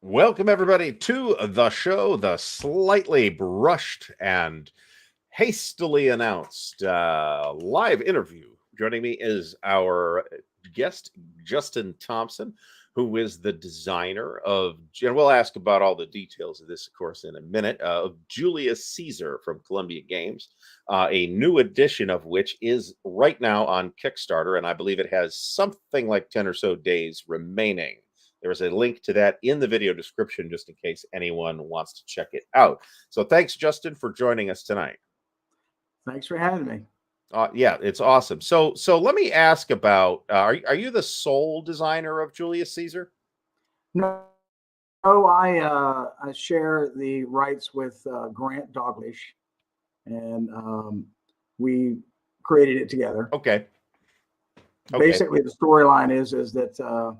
Welcome, everybody, to the show, the slightly brushed and hastily announced live interview. Joining me is our guest, Justin Thompson, who is the designer of, and we'll ask about all the details of this, of course, in a minute, of Julius Caesar from Columbia Games, a new edition of which is right now on Kickstarter, and I believe it has something like 10 or so days remaining. There's a link to that in the video description just in case anyone wants to check it out. So thanks, Justin, for joining us tonight. Thanks for having me. Yeah, it's awesome. So let me ask about, are you the sole designer of Julius Caesar? No, I share the rights with Grant Doglish, and we created it together. Okay. Basically, the storyline is that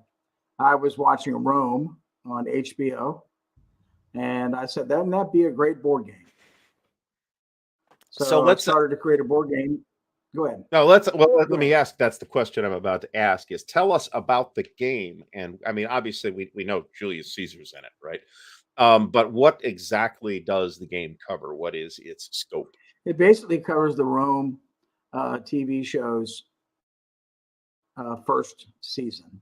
I was watching Rome on HBO, and I said, "Wouldn't that be a great board game?" So let's started to create a board game. Go ahead. No, let me ask. That's the question I'm about to ask. Is tell us about the game, and I mean, obviously, we know Julius Caesar's in it, right? But what exactly does the game cover? What is its scope? It basically covers the Rome TV show's first season.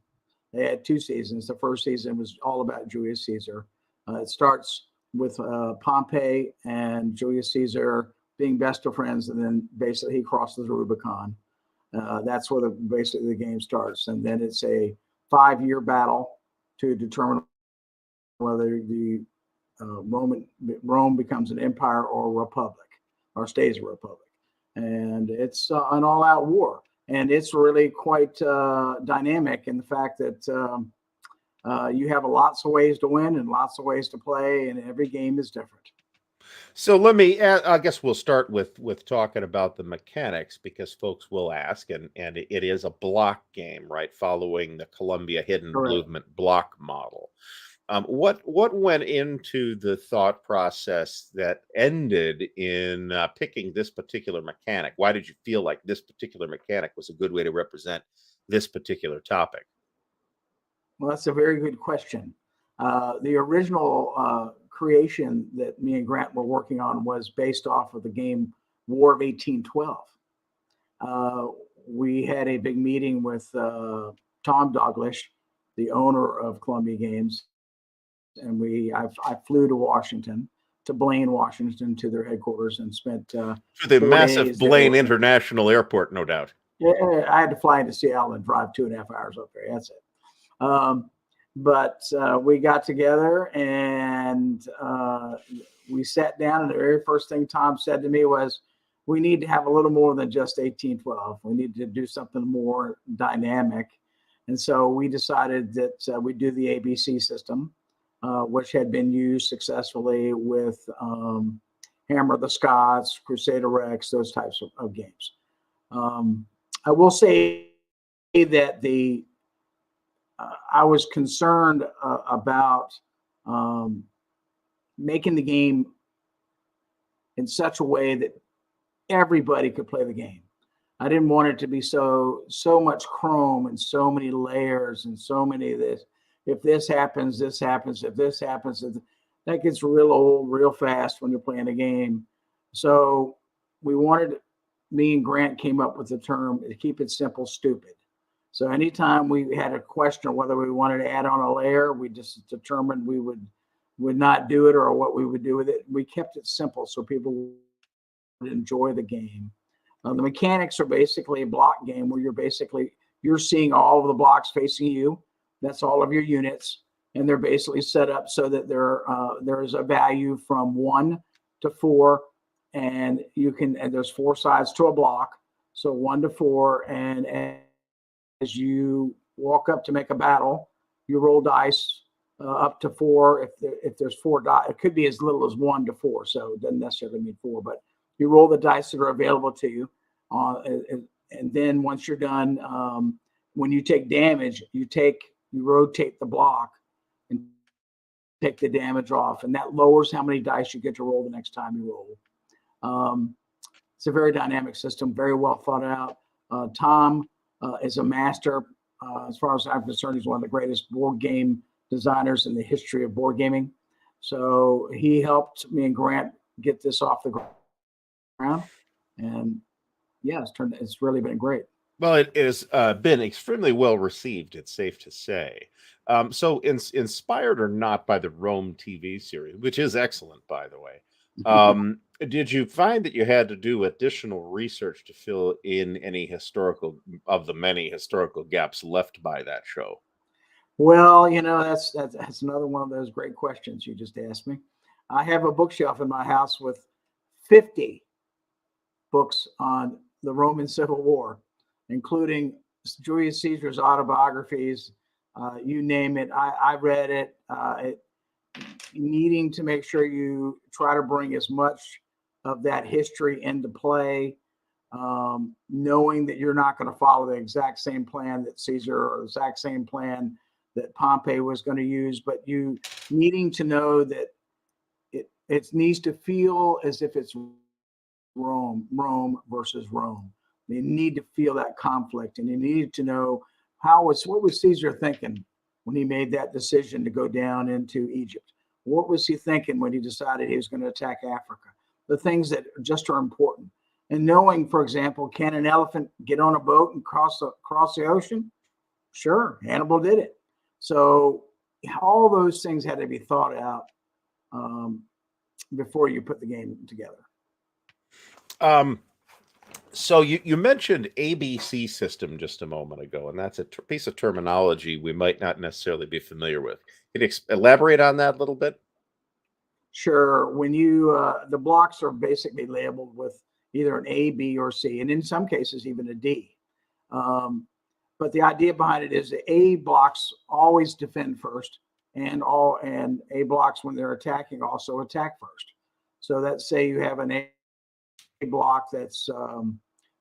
They had 2 seasons. The first season was all about Julius Caesar. It starts with Pompey and Julius Caesar being best of friends, and then basically he crosses the Rubicon. That's where basically the game starts, and then it's a 5-year battle to determine whether the Rome becomes an empire or a republic, or stays a republic. And it's an all-out war. And it's really quite dynamic in the fact that you have lots of ways to win and lots of ways to play, and every game is different. So let me, I guess we'll start with talking about the mechanics, because folks will ask, and it is a block game, right? Following the Columbia Hidden Movement block model. What went into the thought process that ended in picking this particular mechanic? Why did you feel like this particular mechanic was a good way to represent this particular topic? Well, that's a very good question. The original creation that me and Grant were working on was based off of the game War of 1812. We had a big meeting with Tom Doglish, the owner of Columbia Games, and I flew to Washington, to Blaine, Washington, to their headquarters, and spent to the massive Blaine International Airport, no doubt. Yeah, I had to fly into Seattle and drive 2.5 hours up there. That's it. But we got together and we sat down, and the very first thing Tom said to me was, "We need to have a little more than just 1812. We need to do something more dynamic." And so we decided that we'd do the ABC system, which had been used successfully with Hammer of the Scots, Crusader Rex, those types of games. I will say that I was concerned about making the game in such a way that everybody could play the game. I didn't want it to be so much chrome and so many layers and so many of this. If this happens, this happens. If this happens, that gets real old real fast when you're playing a game. So me and Grant came up with the term to keep it simple, stupid. So anytime we had a question of whether we wanted to add on a layer, we just determined we would not do it, or what we would do with it. We kept it simple so people would enjoy the game. The mechanics are basically a block game where you're seeing all of the blocks facing you. That's all of your units, and they're basically set up so that there's a value from 1 to 4, and there's 4 sides to a block, so 1 to 4, and as you walk up to make a battle, you roll dice up to 4. If there's 4 dice, it could be as little as 1 to 4, so it doesn't necessarily mean 4, but you roll the dice that are available to you, and then once you're done, when you take damage, you rotate the block and take the damage off, and that lowers how many dice you get to roll the next time you roll. It's a very dynamic system, very well thought out. Tom is a master. As far as I'm concerned, he's one of the greatest board game designers in the history of board gaming. So he helped me and Grant get this off the ground. And yeah, it's really been great. Well, it has been extremely well received, it's safe to say. So, inspired or not by the Rome TV series, which is excellent, by the way, did you find that you had to do additional research to fill in any of the many historical gaps left by that show? Well, that's another one of those great questions you just asked me. I have a bookshelf in my house with 50 books on the Roman Civil War, including Julius Caesar's autobiographies. You name it, I read it. Needing to make sure you try to bring as much of that history into play, knowing that you're not going to follow the exact same plan that Caesar or the exact same plan that Pompey was going to use, but you needing to know that it needs to feel as if it's Rome versus Rome. You need to feel that conflict, and you need to know what was Caesar thinking when he made that decision to go down into Egypt? What was he thinking when he decided he was going to attack Africa? The things that just are important. And knowing, for example, can an elephant get on a boat and cross the ocean? Sure, Hannibal did it. So all those things had to be thought out before you put the game together. So you mentioned ABC system just a moment ago, and that's a piece of terminology we might not necessarily be familiar with. Can you elaborate on that a little bit? Sure. When the blocks are basically labeled with either an A, B, or C, and in some cases even a D. But the idea behind it is the A blocks always defend first, and A blocks when they're attacking also attack first. So let's say you have an A block that's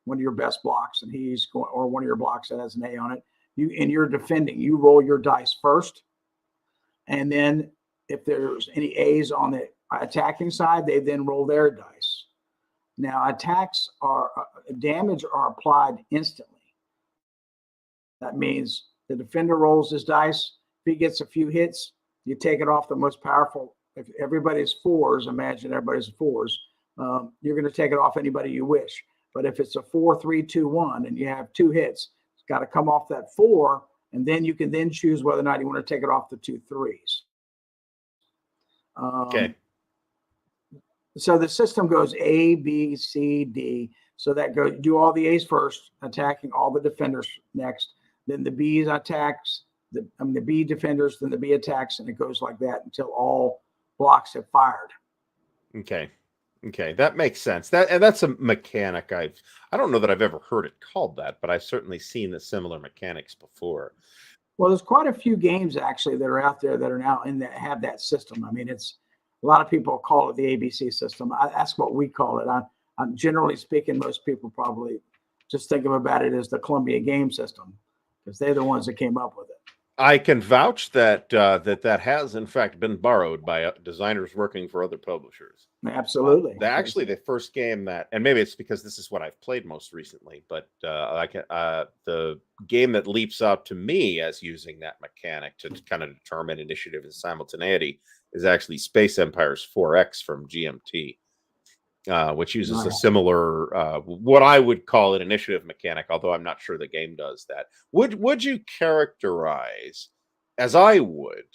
one of your best blocks, and or one of your blocks that has an A on it. You're defending. You roll your dice first, and then if there's any A's on the attacking side, they then roll their dice. Now, damage are applied instantly. That means the defender rolls his dice. If he gets a few hits, you take it off the most powerful. If everybody's fours, imagine everybody's fours. You're going to take it off anybody you wish. But if it's a 4, 3, 2, 1, and you have 2 hits, it's got to come off that 4, and then you can then choose whether or not you want to take it off the 2 3s. Okay. So the system goes A, B, C, D. So that do all the A's first, attacking all the defenders next. Then the B's attacks, the B defenders, then the B attacks, and it goes like that until all blocks have fired. Okay, that makes sense. That's a mechanic I don't know that I've ever heard it called that, but I've certainly seen the similar mechanics before. Well, there's quite a few games actually that are out there that are now have that system. I mean, it's a lot of people call it the ABC system. That's what we call it. I'm generally speaking, most people probably just think about it as the Columbia game system because they're the ones that came up with it. I can vouch that that has in fact been borrowed by designers working for other publishers. Absolutely. Actually, the first game that, and maybe it's because this is what I've played most recently, but the game that leaps out to me as using that mechanic to kind of determine initiative and simultaneity is actually Space Empires 4X from GMT. Which uses a similar, what I would call an initiative mechanic, although I'm not sure the game does that. Would you characterize, as I would,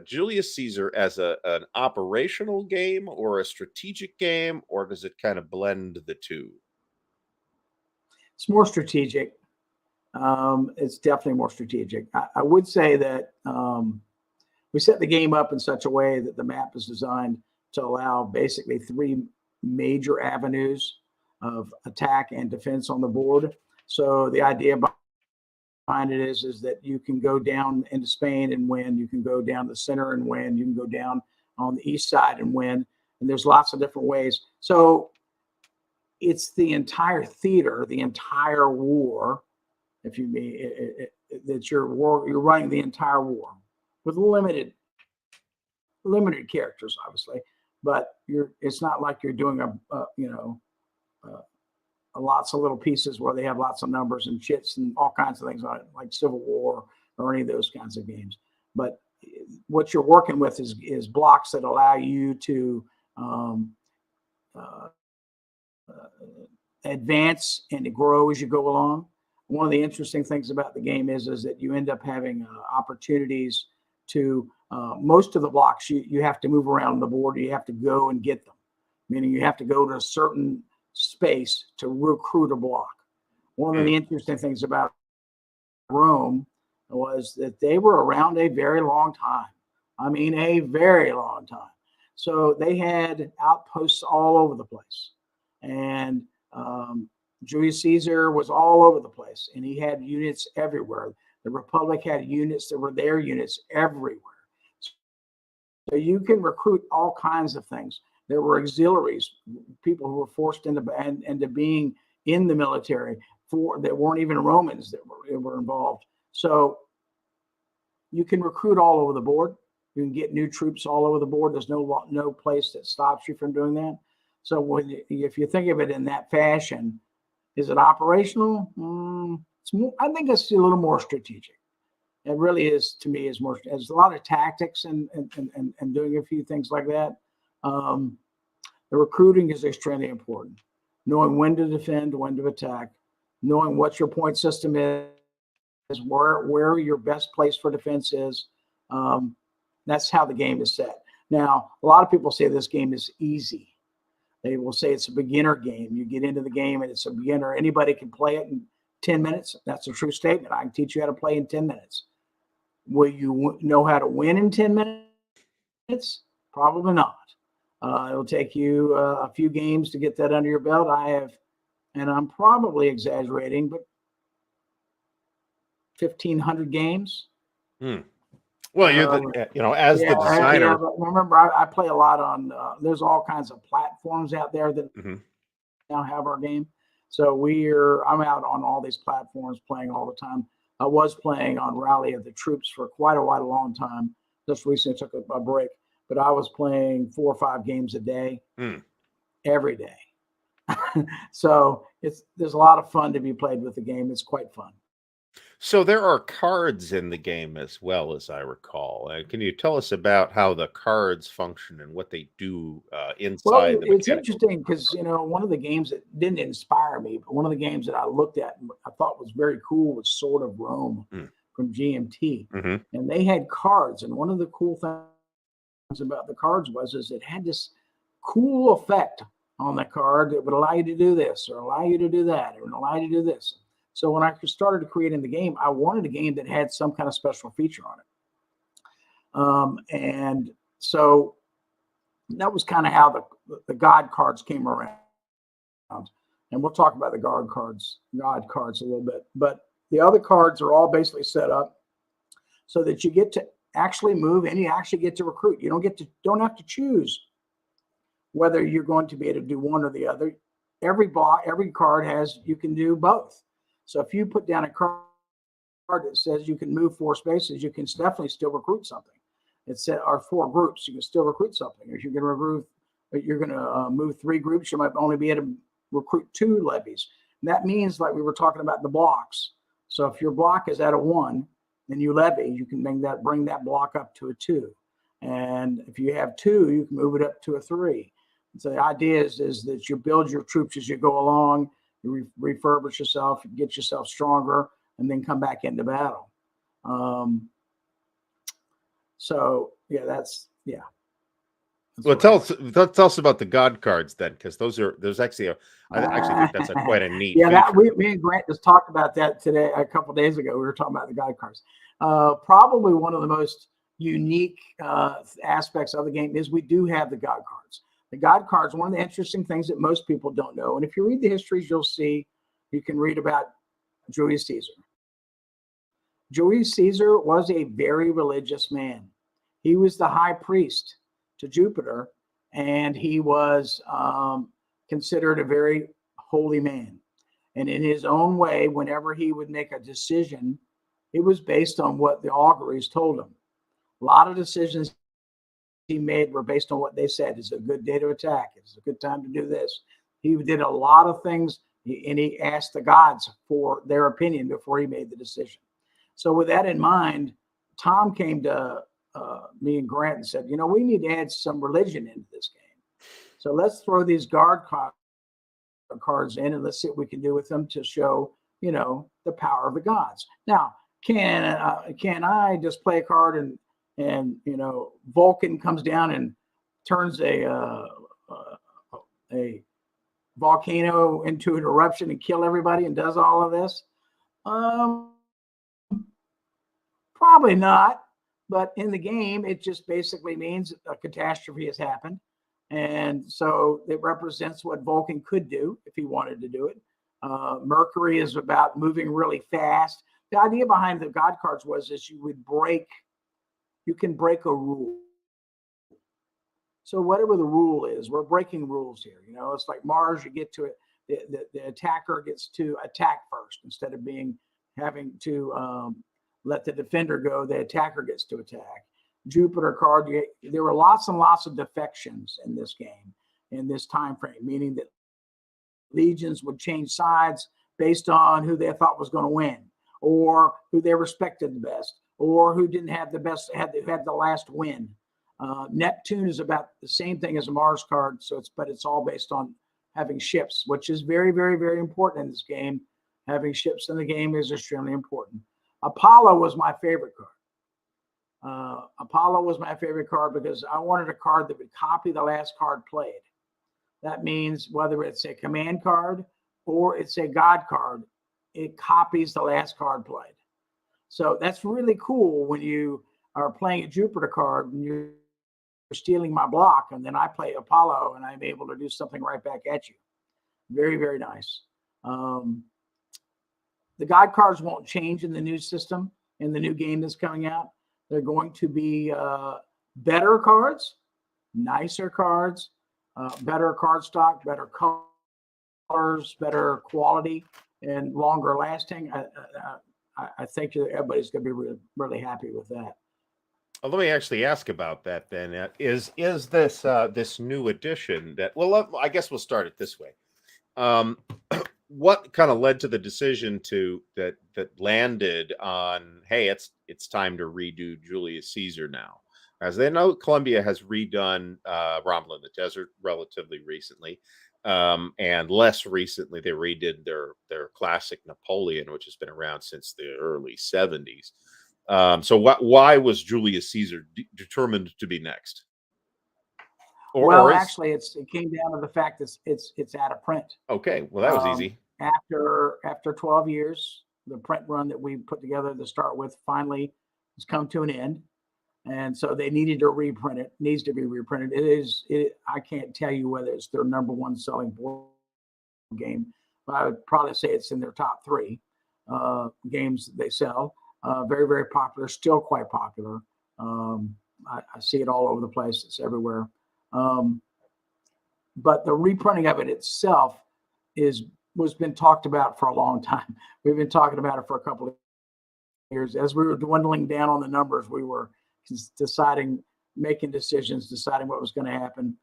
Julius Caesar as an operational game or a strategic game, or does it kind of blend the two? It's more strategic. It's definitely more strategic. I would say that we set the game up in such a way that the map is designed to allow basically 3 major avenues of attack and defense on the board. So the idea behind it is that you can go down into Spain and win. You can go down the center and win. You can go down on the east side and win. And there's lots of different ways. So it's the entire theater, the entire war. If you mean that you're running the entire war with limited characters, obviously. But it's not like you're doing lots of little pieces where they have lots of numbers and chits and all kinds of things on it, like Civil War or any of those kinds of games. But what you're working with is blocks that allow you to uh, advance and to grow as you go along. One of the interesting things about the game is that you end up having opportunities to most of the blocks you have to move around the board. You have to go and get them, meaning you have to go to a certain space to recruit a block. One of the interesting things about Rome was that they were around a very long time. I mean, a very long time. So they had outposts all over the place. And Julius Caesar was all over the place, and he had units everywhere. The Republic had units that were their units everywhere. So you can recruit all kinds of things. There were auxiliaries, people who were forced into being in the military that weren't even Romans that were involved. So you can recruit all over the board. You can get new troops all over the board. There's no place that stops you from doing that. So if you think of it in that fashion, is it operational? It's more, I think it's a little more strategic. It really is, to me, is more. There's a lot of tactics and doing a few things like that. The recruiting is extremely important. Knowing when to defend, when to attack, knowing what your point system is, where your best place for defense is. That's how the game is set. Now, a lot of people say this game is easy. They will say it's a beginner game. You get into the game and it's a beginner. Anybody can play it in 10 minutes. That's a true statement. I can teach you how to play in 10 minutes. Will you know how to win in 10 minutes? Probably not. It'll take you a few games to get that under your belt. I have, and I'm probably exaggerating, but 1,500 games. Well, you're the, as the designer. Remember, I play a lot on. There's all kinds of platforms out there that now have our game. So I'm out on all these platforms playing all the time. I was playing on Rally of the Troops for quite a long time. Just recently took a break, but I was playing 4 or 5 games a day, every day. So there's a lot of fun to be played with the game. It's quite fun. So there are cards in the game as well, as I recall. Can you tell us about how the cards function and what they do inside the mechanics? It's interesting because, one of the games that didn't inspire me, but one of the games that I looked at and I thought was very cool was Sword of Rome from GMT. And they had cards. And one of the cool things about the cards is it had this cool effect on the card that would allow you to do this or allow you to do that or allow you to do this. So when I started creating the game, I wanted a game that had some kind of special feature on it. And so that was kind of how the God cards came around. And we'll talk about the God cards a little bit. But the other cards are all basically set up so that you get to actually move and you actually get to recruit. You don't have to choose whether you're going to be able to do one or the other. Every card you can do both. So if you put down a card that says you can move 4 spaces, you can definitely still recruit something. It said our 4 groups, you can still recruit something. If you're going to move 3 groups, you might only be able to recruit 2 levies. And that means, like we were talking about the blocks. So if your block is at a 1, then you levy, you can bring that block up to a 2. And if you have 2, you can move it up to a 3. So the idea is that you build your troops as you go along. You refurbish yourself, get yourself stronger, and then come back into battle. Well, tell us about the God cards then, because there's actually I actually think that's quite a neat. Me and Grant just talked about that today. A couple of days ago, we were talking about the God cards. Probably one of the most unique aspects of the game is we do have the God cards. The God cards, one of the interesting things that most people don't know. And if you read the histories, you can read about Julius Caesar. Julius Caesar was a very religious man. He was the high priest to Jupiter, and he was considered a very holy man. And in his own way, whenever he would make a decision, it was based on what the auguries told him. A lot of decisions he made were based on what they said. It's a good day to attack. It's a good time to do this. He did a lot of things, and he asked the gods for their opinion before he made the decision. So with that in mind, Tom came to me and Grant and said, we need to add some religion into this game. So let's throw these cards in and let's see what we can do with them to show, the power of the gods. Now, can I just play a card and Vulcan comes down and turns a volcano into an eruption and kill everybody and does all of this? Probably not. But in the game, it just basically means a catastrophe has happened. And so it represents what Vulcan could do if he wanted to do it. Mercury is about moving really fast. The idea behind the God cards was you can break a rule. So whatever the rule is, we're breaking rules here. It's like Mars, you get to it, the attacker gets to attack first instead of having to let the defender go, the attacker gets to attack. Jupiter card, there were lots and lots of defections in this game, in this time frame, meaning that legions would change sides based on who they thought was going to win, or who they respected the best, or who didn't have the best, had the last win. Neptune is about the same thing as a Mars card, but it's all based on having ships, which is very, very, very important in this game. Having ships in the game is extremely important. Apollo was my favorite card. Apollo was my favorite card because I wanted a card that would copy the last card played. That means whether it's a command card or it's a God card, it copies the last card played. So that's really cool when you are playing a Jupiter card and you're stealing my block, and then I play Apollo and I'm able to do something right back at you. Very, very nice. The God cards won't change in the new system, in the new game that's coming out. They're going to be better cards, nicer cards, better card stock, better colors, better quality, and longer lasting. I think everybody's going to be really, really happy with that. Well, let me actually ask about that then. Is this this new edition that? Well, I guess we'll start it this way. What kind of led to the decision that landed on, hey, it's time to redo Julius Caesar now? As they know, Columbia has redone Rumble in the Desert relatively recently, and less recently they redid their classic Napoleon, which has been around since the early 70s. So why was Julius Caesar determined to be next? Actually, it came down to the fact that it's out of print. Okay, well, that was easy. After 12 years, the print run that we put together to start with finally has come to an end, and so they needed to reprint it. Needs to be reprinted. I can't tell you whether it's their number one selling board game, but I would probably say it's in their top 3 games that they sell. Very, very popular. Still quite popular. I see it all over the place. It's everywhere. But the reprinting of it itself was been talked about for a long time. We've been talking about it for a couple of years. As we were dwindling down on the numbers, we were making decisions, deciding what was going to happen.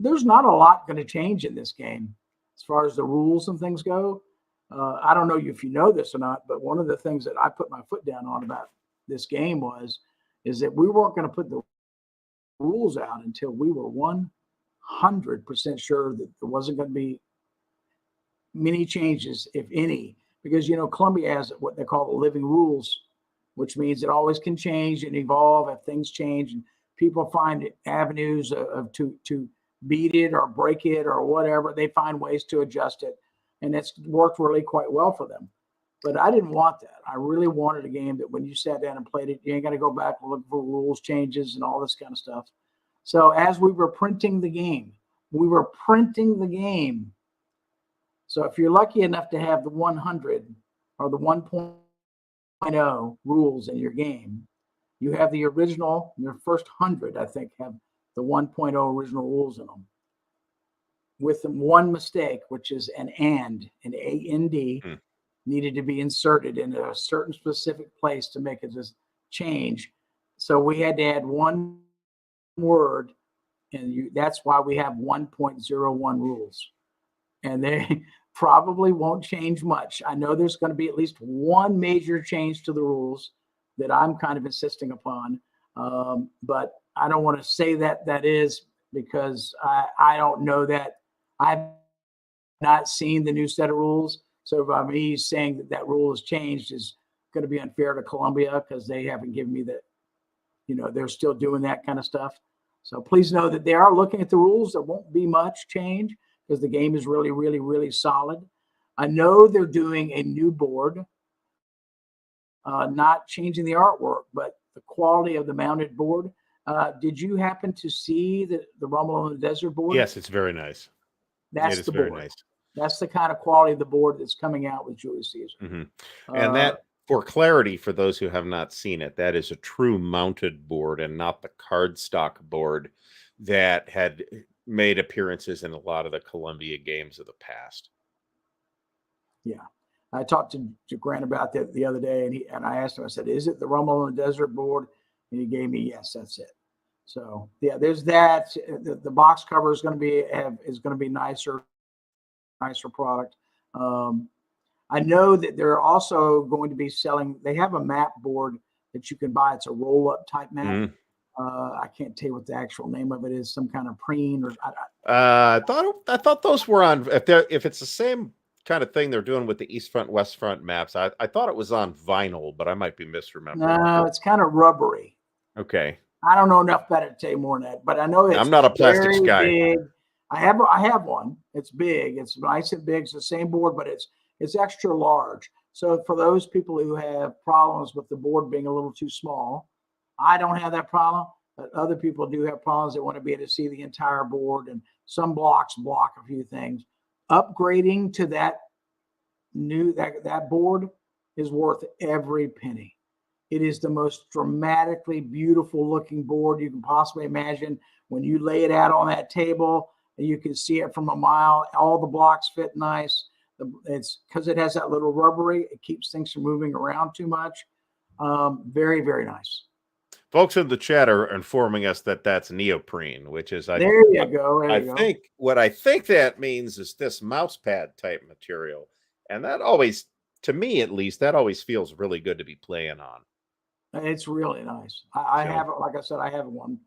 There's not a lot going to change in this game as far as the rules and things go. I don't know if you know this or not, but one of the things that I put my foot down on about this game is that we weren't going to put the rules out until we were 100% sure that there wasn't going to be many changes, if any, because Columbia has what they call the living rules, which means it always can change and evolve if things change and people find avenues to beat it or break it or whatever. They find ways to adjust it, and it's worked really quite well for them. But I didn't want that. I really wanted a game that when you sat down and played it, you ain't got to go back and look for rules changes and all this kind of stuff. So as we were printing the game, So if you're lucky enough to have the 100 or the 1.0 rules in your game, you have the original, your first 100, I think, have the 1.0 original rules in them. With one mistake, which is an AND needed to be inserted in a certain specific place to make it just change. So we had to add one word, and that's why we have 1.01 rules. And they probably won't change much. I know there's going to be at least one major change to the rules that I'm kind of insisting upon. But I don't want to say that is because I don't know that. I've not seen the new set of rules. So by me saying that rule has changed is going to be unfair to Columbia because they haven't given me the, they're still doing that kind of stuff. So please know that they are looking at the rules. There won't be much change because the game is really, really, really solid. I know they're doing a new board, not changing the artwork, but the quality of the mounted board. Did you happen to see the Rumble on the Desert board? Yes, it's very nice. That's It is the very board. nice. That's the kind of quality of the board that's coming out with Julius Caesar. Mm-hmm. And that, for clarity, for those who have not seen it, that is a true mounted board and not the cardstock board that had made appearances in a lot of the Columbia games of the past. Yeah. I talked to Grant about that the other day, and I asked him, I said, is it the Rumble on the Desert board? And he gave me, yes, that's it. So yeah, there's that. The box cover is going to be nicer product. I know that they're also going to be selling. They have a map board that you can buy. It's a roll-up type map. Mm-hmm. I can't tell you what the actual name of it is. Some kind of preen or. I thought those were on. If it's the same kind of thing they're doing with the East Front, West Front maps, I thought it was on vinyl, but I might be misremembering. No, it's kind of rubbery. Okay. I don't know enough about it to tell you more than that, but I know it's. I'm not a plastics guy. Big. I have one. It's big. It's nice and big. It's the same board, but it's extra large. So for those people who have problems with the board being a little too small, I don't have that problem, but other people do have problems. They want to be able to see the entire board, and some blocks block a few things. Upgrading to that board is worth every penny. It is the most dramatically beautiful looking board you can possibly imagine. When you lay it out on that table, you can see it from a mile. All the blocks fit nice. It's because it has that little rubbery. It keeps things from moving around too much. Very, very nice. Folks in the chat are informing us that that's neoprene, which is there you go. Think what I think that means is this mouse pad type material, and that always, to me at least, that always feels really good to be playing on. It's really nice. I have it. Like I said, I have one.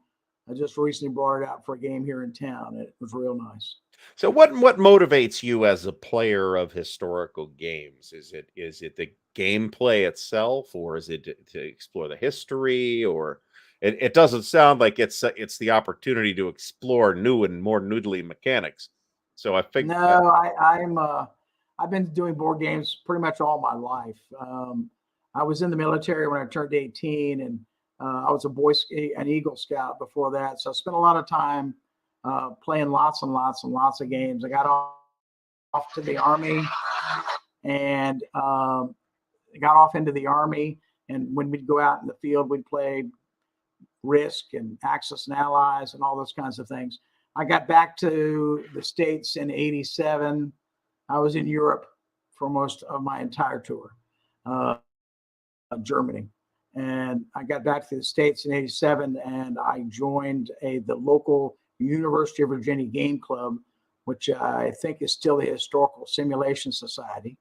I just recently brought it out for a game here in town. It was real nice. So what motivates you as a player of historical games? Is it the gameplay itself, or is it to explore the history? Or it doesn't sound like it's the opportunity to explore new and more noodly mechanics. So I think I've been doing board games pretty much all my life. I was in the military when I turned 18, and I was an Eagle Scout before that. So I spent a lot of time playing lots and lots and lots of games. I got off to the Army and got off into the Army. And when we'd go out in the field, we'd play Risk and Axis and Allies and all those kinds of things. I got back to the States in '87. I was in Europe for most of my entire tour. Germany, and I got back to the States in '87, and I joined the local University of Virginia Game Club, which I think is still the Historical Simulation Society.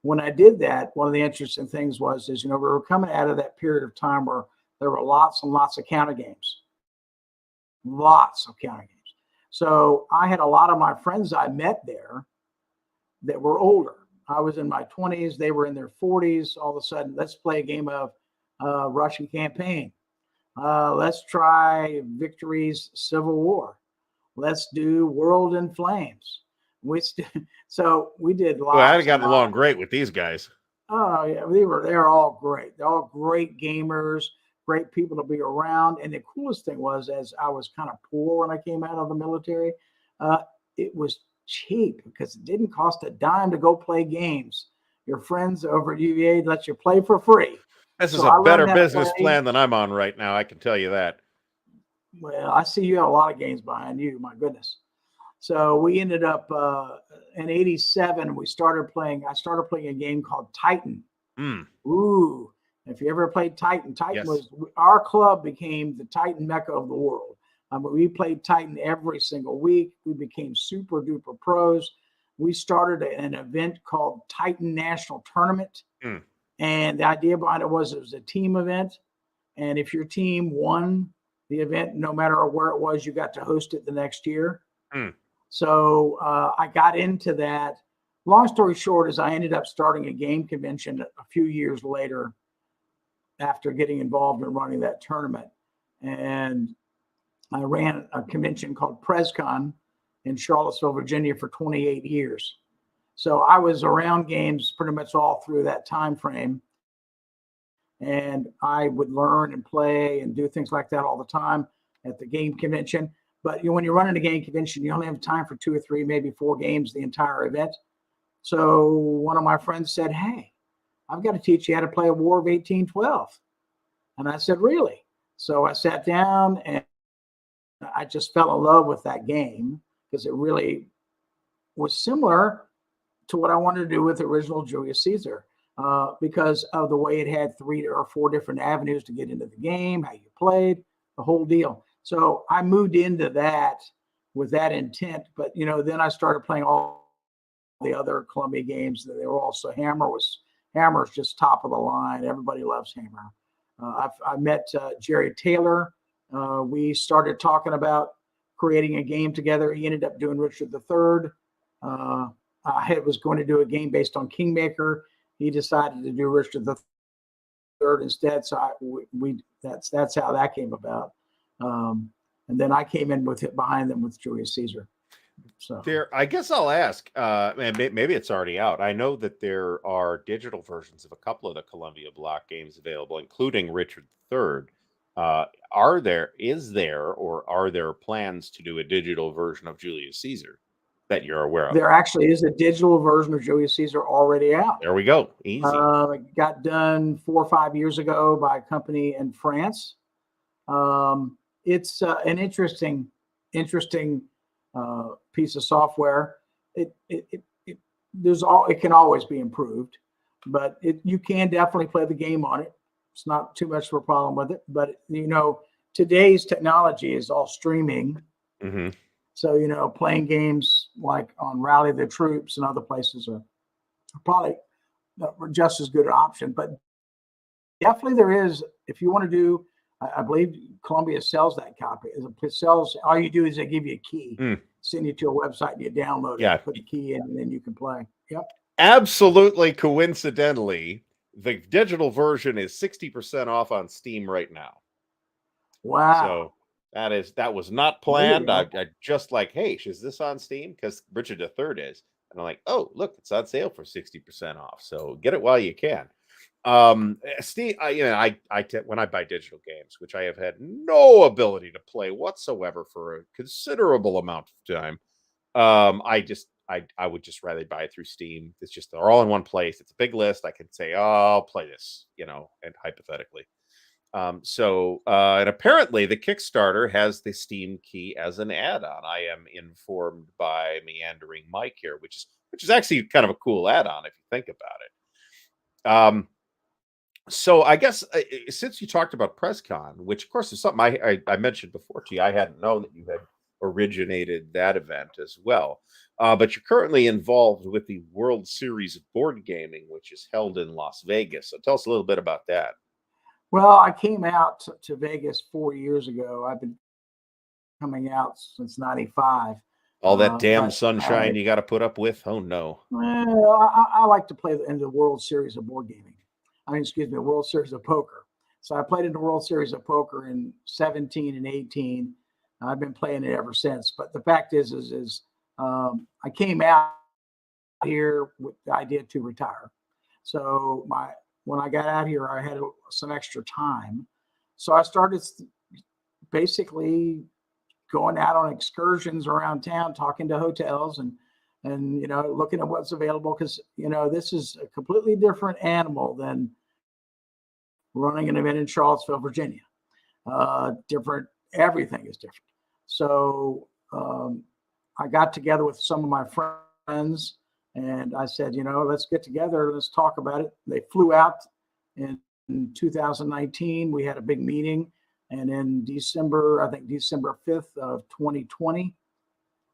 When I did that, one of the interesting things was we were coming out of that period of time where there were lots and lots of counter games. So I had a lot of my friends I met there that were older. I was in my 20s. They were in their 40s. All of a sudden, let's play a game of Russian campaign. Let's try Victory's Civil War. Let's do World in Flames. So we did lots. Well, I'd gotten along great with these guys. Oh yeah, they're all great. They're all great gamers, great people to be around. And the coolest thing was, as I was kind of poor when I came out of the military, it was cheap because it didn't cost a dime to go play games. Your friends over at UVA let you play for free. This is a better business plan than I'm on right now. I can tell you that. Well, I see you have a lot of games behind you. My goodness. So we ended up in '87. I started playing a game called Titan. Ooh. If you ever played Titan, yes. was our club became the Titan Mecca of the world. We played Titan every single week. We became super duper pros. We started an event called Titan National Tournament. And the idea behind it was a team event. And if your team won the event, no matter where it was, you got to host it the next year. Hmm. So I got into that. Long story short is I ended up starting a game convention a few years later after getting involved in running that tournament. And I ran a convention called PresCon in Charlottesville, Virginia for 28 years. So I was around games pretty much all through that time frame. And I would learn and play and do things like that all the time at the game convention. But when you're running a game convention, you only have time for 2 or 3, maybe 4 games the entire event. So one of my friends said, "Hey, I've got to teach you how to play a War of 1812." And I said, "Really?" So I sat down and I just fell in love with that game because it really was similar to what I wanted to do with the original Julius Caesar, because of the way it had 3 or 4 different avenues to get into the game, how you played, the whole deal. So I moved into that with that intent. But, then I started playing all the other Columbia games. They were also Hammer's just top of the line. Everybody loves Hammer. I met Jerry Taylor. We started talking about creating a game together. He ended up doing Richard III. I was going to do a game based on Kingmaker. He decided to do Richard III instead. So that's how that came about. And then I came in with it behind them with Julius Caesar. So I guess I'll ask, and maybe it's already out. I know that there are digital versions of a couple of the Columbia block games available, including Richard III. Are there plans to do a digital version of Julius Caesar that you're aware of? There actually is a digital version of Julius Caesar already out. There we go. Easy. It got done 4 or 5 years ago by a company in France. It's an interesting piece of software. It can always be improved, but you can definitely play the game on it. It's not too much of a problem with it. But today's technology is all streaming. Mm-hmm. So playing games like on Rally the Troops and other places are probably just as good an option. But definitely there is, if you want to do, I believe Columbia sells that copy. It sells. All you do is they give you a key, send you to a website, and you download it, put the key in, and then you can play. Yep. Absolutely coincidentally, the digital version is 60% off on Steam right now. Wow. So that was not planned. I just like, hey, is this on Steam? Because Richard III is. And I'm like, oh, look, it's on sale for 60% off. So get it while you can. Steve, when I buy digital games, which I have had no ability to play whatsoever for a considerable amount of time, I would just rather buy it through Steam. It's just they're all in one place. It's a big list. I can say, oh, I'll play this, and hypothetically. And apparently the Kickstarter has the Steam key as an add-on. I am informed by Meandering Mike here, which is actually kind of a cool add-on if you think about it. So I guess since you talked about PresCon, which of course is something I mentioned before to you, I hadn't known that you had originated that event as well. But you're currently involved with the World Series of Board Gaming, which is held in Las Vegas. So tell us a little bit about that. Well, I came out to Vegas 4 years ago. I've been coming out since '95. All that damn sunshine you got to put up with. Oh no. Well, I like to play in the World Series of Board Gaming. World Series of Poker. So I played in the World Series of Poker in 17 and 18. I've been playing it ever since. But the fact is I came out here with the idea to retire. So when I got out here, I had some extra time. So I started basically going out on excursions around town, talking to hotels and looking at what's available. Because, this is a completely different animal than running an event in Charlottesville, Virginia. Everything is different. So I got together with some of my friends and I said, let's get together. Let's talk about it. They flew out in 2019. We had a big meeting. And in December 5th of 2020,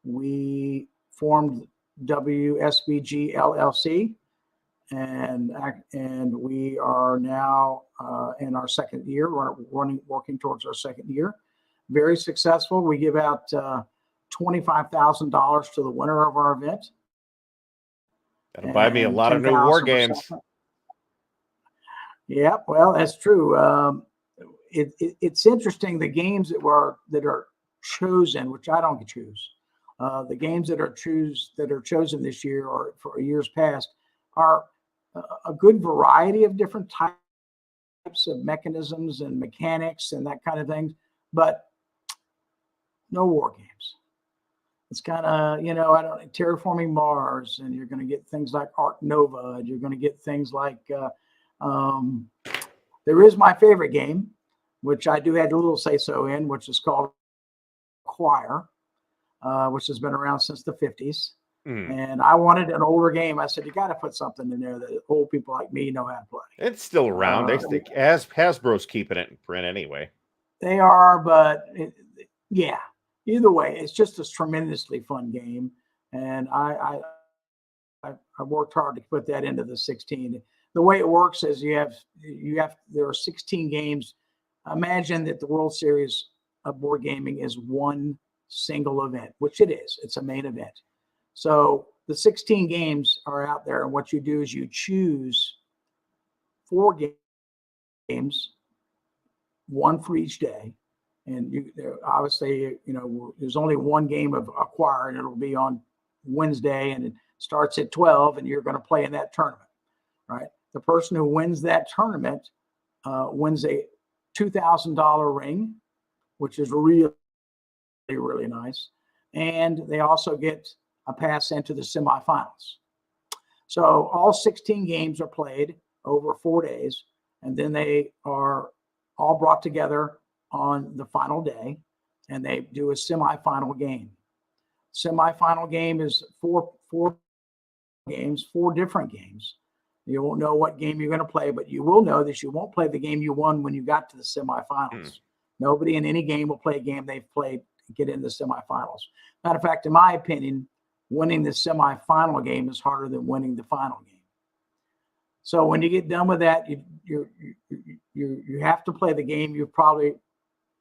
we formed WSBG LLC. and we are now in our second year. We're working towards our second year. Very successful. We give out $25,000 to the winner of our event. That'll buy me a lot of new war games. Yeah, well, that's true. It's interesting, the games that are chosen, which I don't choose. The games that are chosen this year or for years past are a good variety of different types of mechanisms and mechanics and that kind of thing, but no war games. It's kind of, terraforming Mars, and you're going to get things like Ark Nova, and you're going to get things like there is my favorite game, which I do have a little say-so in, which is called Choir, which has been around since the 50s. And I wanted an older game. I said, you got to put something in there that old people like me know how to play. It's still around. Hasbro's keeping it in print anyway. They are, but yeah, either way, it's just a tremendously fun game. And I worked hard to put that into the 16. The way it works is there are 16 games. Imagine that the World Series of board gaming is one single event, which it is. It's a main event. So the 16 games are out there, and what you do is you choose 4 games, one for each day. And obviously, there's only one game of Acquire, and it'll be on Wednesday, and it starts at 12, and you're going to play in that tournament, right? The person who wins that tournament wins a $2,000 ring, which is really, really nice. And they also get a pass into the semifinals. So all 16 games are played over 4 days, and then they are all brought together on the final day, and they do a semifinal game. Semifinal game is four games, 4 different games. You won't know what game you're going to play, but you will know that you won't play the game you won when you got to the semifinals. Nobody in any game will play a game they've played to get into the semifinals. Matter of fact, in my opinion, winning the semifinal game is harder than winning the final game. So when you get done with that, you have to play the game you probably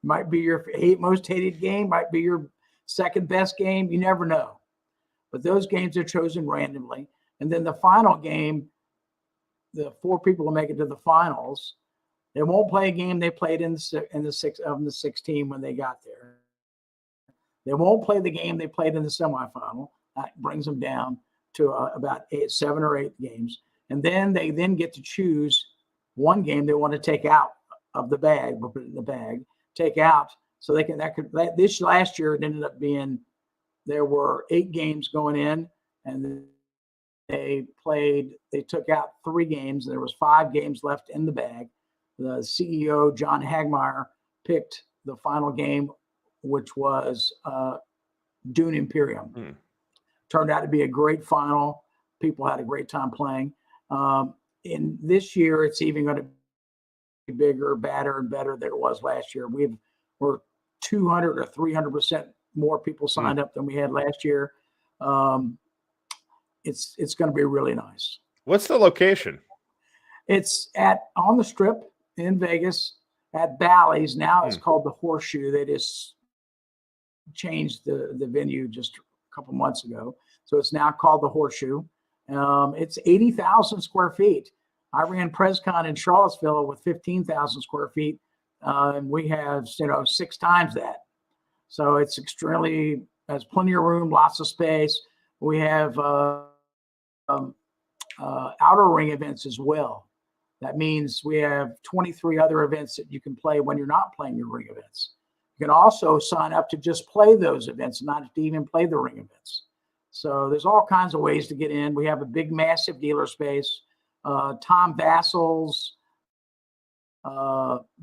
might be your most hated game, might be your second best game. You never know. But those games are chosen randomly. And then the final game, the 4 people who make it to the finals, they won't play a game they played in the 16 when they got there. They won't play the game they played in the semifinal. That brings them down to about 7 or 8 games. And then they get to choose one game they want to take out of the bag, put it in the bag, take out. So they can, this last year, it ended up being, there were 8 games going in, and they took out 3 games. There was 5 games left in the bag. The CEO, John Hagmeyer, picked the final game, which was Dune Imperium. Turned out to be a great final. People had a great time playing. In this year, it's even going to be bigger, badder, and better than it was last year. We're 200 or 300% more people signed up than we had last year. It's going to be really nice. What's the location? It's on the Strip in Vegas at Bally's. Now it's called the Horseshoe. They just changed the venue just a couple months ago. So it's now called the Horseshoe. It's 80,000 square feet. I ran PresCon in Charlottesville with 15,000 square feet. And we have, 6 times that. So it's has plenty of room, lots of space. We have outer ring events as well. That means we have 23 other events that you can play when you're not playing your ring events. You can also sign up to just play those events, not to even play the ring events. So there's all kinds of ways to get in. We have a big, massive dealer space. Tom Vassel's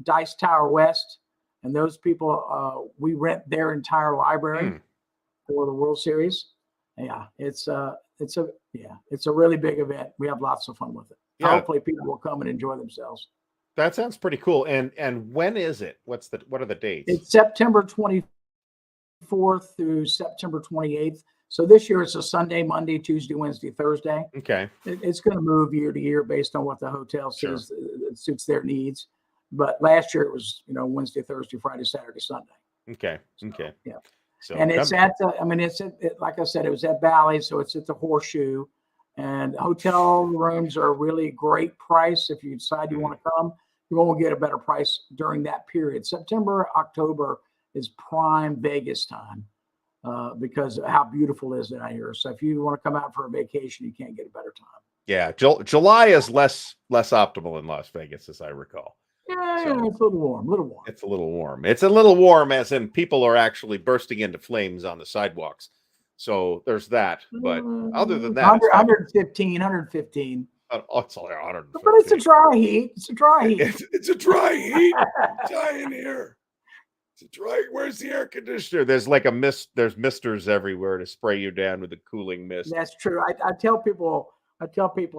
Dice Tower West, and those people, we rent their entire library for the World Series. Yeah, it's a really big event. We have lots of fun with it. Yeah. Hopefully people will come and enjoy themselves. That sounds pretty cool. And when is it? What are the dates? It's September 24th through September 28th. So this year it's a Sunday, Monday, Tuesday, Wednesday, Thursday. Okay. It's going to move year to year based on what the hotel Sure. sees that suits their needs. But last year it was, Wednesday, Thursday, Friday, Saturday, Sunday. Okay. So, Okay. yeah. So And it's at like I said, it was at Valley, so it's at the Horseshoe. And hotel rooms are a really great price. If you decide you want to come, you won't get a better price during that period. September, October is prime Vegas time because of how beautiful it is out here. So if you want to come out for a vacation, you can't get a better time. Yeah, July is less optimal in Las Vegas, as I recall. Yeah, So it's a little warm. It's a little warm. It's a little warm, as in people are actually bursting into flames on the sidewalks. So there's that. But other than that, 115. It's only 115. But it's a dry heat. It's a dry heat. It's a dry heat. Dying here. It's a dry. Where's the air conditioner? There's like a mist. There's misters everywhere to spray you down with a cooling mist. That's true. I tell people. I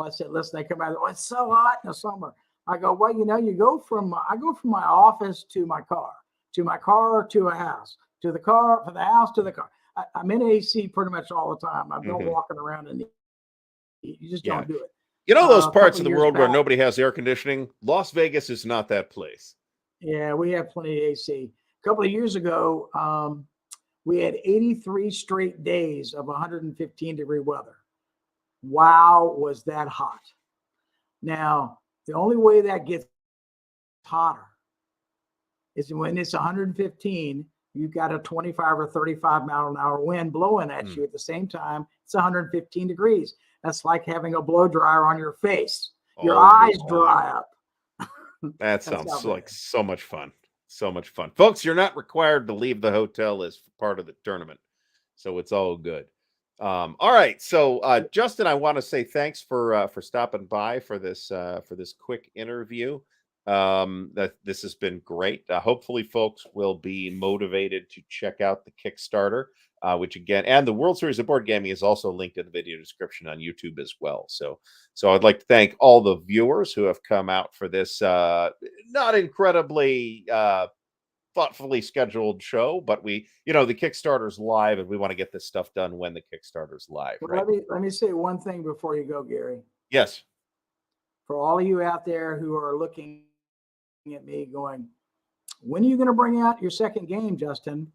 said, listen, they come out. Oh, it's so hot in the summer. I go, well, I go from my office to my car to a house, to the car, from the house to the car. I'm in AC pretty much all the time. I'm not walking around in the heat. You just don't do it. Those parts of the world where nobody has air conditioning? Las Vegas is not that place. Yeah, we have plenty of AC. A couple of years ago, we had 83 straight days of 115-degree weather. Wow, was that hot. Now, the only way that gets hotter is when it's 115, you've got a 25 or 35 mile an hour wind blowing at you at the same time. It's 115 degrees. That's like having a blow dryer on your face. Your eyes dry up. That sounds like so much fun. So much fun. Folks, you're not required to leave the hotel as part of the tournament. So it's all good. All right. So Justin, I want to say thanks for stopping by for this quick interview. That this has been great. Hopefully folks will be motivated to check out the Kickstarter, which again, and the World Series of Board Gaming is also linked in the video description on YouTube as well. So I'd like to thank all the viewers who have come out for this not incredibly thoughtfully scheduled show, but the Kickstarter's live and we want to get this stuff done when the Kickstarter's live. Well, right? let me say one thing before you go, Gary. Yes. For all of you out there who are looking at me going, when are you going to bring out your second game, Justin?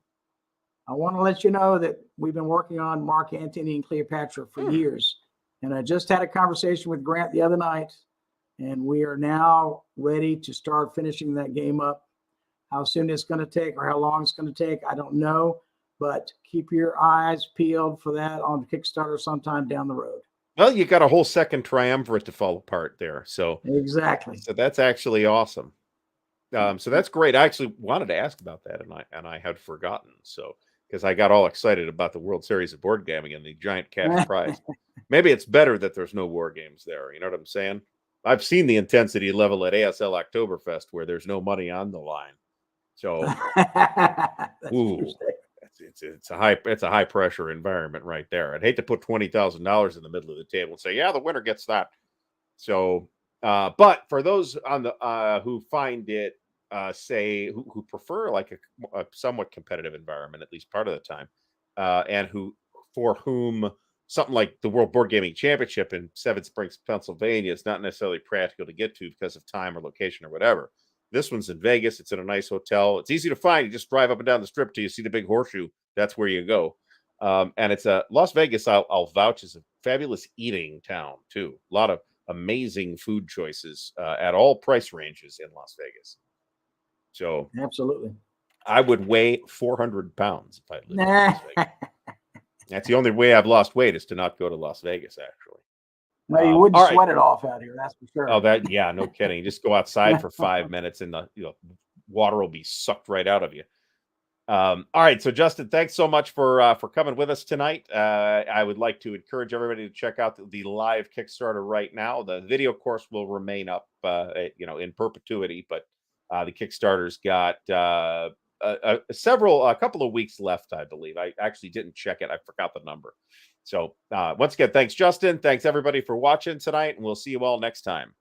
I want to let you know that we've been working on Mark Antony and Cleopatra for years. And I just had a conversation with Grant the other night, and we are now ready to start finishing that game up. How soon it's going to take or how long it's going to take, I don't know. But keep your eyes peeled for that on Kickstarter sometime down the road. Well, you got a whole second triumvirate to fall apart there. So exactly. So that's actually awesome. So that's great. I actually wanted to ask about that, and I had forgotten. So because I got all excited about the World Series of Board Gaming and the giant cash prize. Maybe it's better that there's no war games there. You know what I'm saying? I've seen the intensity level at ASL Oktoberfest where there's no money on the line. So, it's a high pressure environment right there. I'd hate to put $20,000 in the middle of the table and say, yeah, the winner gets that. So, but for those on the who find it, who prefer like a somewhat competitive environment at least part of the time, and for whom something like the World Board Gaming Championship in Seven Springs, Pennsylvania is not necessarily practical to get to because of time or location or whatever. This one's in Vegas. It's in a nice hotel. It's easy to find. You just drive up and down the strip till you see the big horseshoe. That's where you go. And it's Las Vegas. I'll vouch is a fabulous eating town too. A lot of amazing food choices at all price ranges in Las Vegas. So absolutely, I would weigh 400 pounds if I lived in Las Vegas. That's the only way I've lost weight is to not go to Las Vegas. Actually. No, you wouldn't sweat it off out here. That's for sure. Oh, no kidding. Just go outside for 5 minutes and the water will be sucked right out of you. All right. So Justin, thanks so much for coming with us tonight. I would like to encourage everybody to check out the live Kickstarter right now. The video course will remain up, in perpetuity, but the Kickstarter's got a couple of weeks left, I believe. I actually didn't check it. I forgot the number. So once again, thanks, Justin. Thanks, everybody, for watching tonight, and we'll see you all next time.